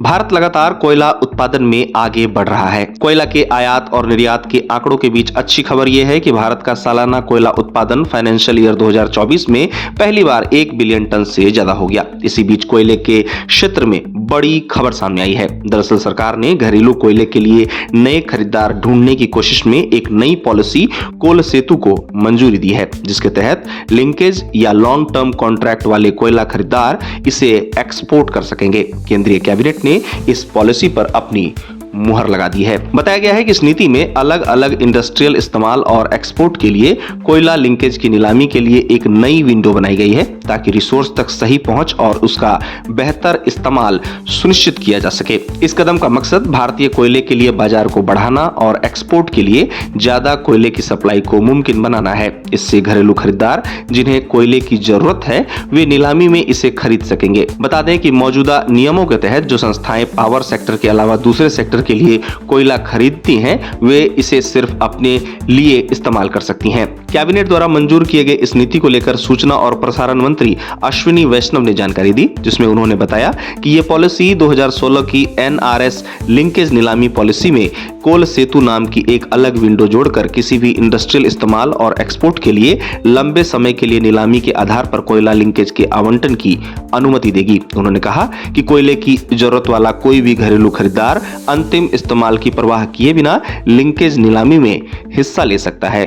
भारत लगातार कोयला उत्पादन में आगे बढ़ रहा है। कोयला के आयात और निर्यात के आंकड़ों के बीच अच्छी खबर यह है कि भारत का सालाना कोयला उत्पादन फाइनेंशियल ईयर 2024 में पहली बार 1 बिलियन टन से ज्यादा हो गया। इसी बीच कोयले के क्षेत्र में बड़ी खबर सामने आई है। दरअसल सरकार ने घरेलू कोयले के लिए नए खरीदार ढूंढने की कोशिश में एक नई पॉलिसी कोल सेतु को मंजूरी दी है, जिसके तहत लिंकेज या लॉन्ग टर्म कॉन्ट्रैक्ट वाले कोयला खरीदार इसे एक्सपोर्ट कर सकेंगे। केंद्रीय कैबिनेट ने इस पॉलिसी पर अपनी मुहर लगा दी है। बताया गया है कि इस नीति में अलग अलग इंडस्ट्रियल इस्तेमाल और एक्सपोर्ट के लिए कोयला लिंकेज की नीलामी के लिए एक नई विंडो बनाई गई है, ताकि रिसोर्स तक सही पहुंच और उसका बेहतर इस्तेमाल सुनिश्चित किया जा सके। इस कदम का मकसद भारतीय कोयले के लिए बाजार को बढ़ाना और एक्सपोर्ट के लिए ज्यादा कोयले की सप्लाई को मुमकिन बनाना है। इससे घरेलू खरीदार जिन्हें कोयले की जरूरत है वे नीलामी में इसे खरीद सकेंगे। बता दें कि मौजूदा नियमों के तहत जो संस्थाएं पावर सेक्टर के अलावा दूसरे सेक्टर के लिए कोयला खरीदती हैं, वे इसे सिर्फ अपने लिए इस्तेमाल कर सकती हैं। कैबिनेट द्वारा मंजूर किए गए इस नीति को लेकर सूचना और प्रसारण मंत्री अश्विनी वैष्णव ने जानकारी दी, जिसमें उन्होंने बताया कि यह पॉलिसी 2016 की एनआरएस लिंकेज नीलामी पॉलिसी में कोल सेतु नाम की एक अलग विंडो जोड़कर किसी भी इंडस्ट्रियल इस्तेमाल और एक्सपोर्ट के लिए लंबे समय के लिए नीलामी के आधार पर कोयला लिंकेज के आवंटन की अनुमति देगी। उन्होंने कहा कि कोयले की जरूरत वाला कोई भी घरेलू खरीदार अंतिम इस्तेमाल की परवाह किए बिना लिंकेज नीलामी में हिस्सा ले सकता है।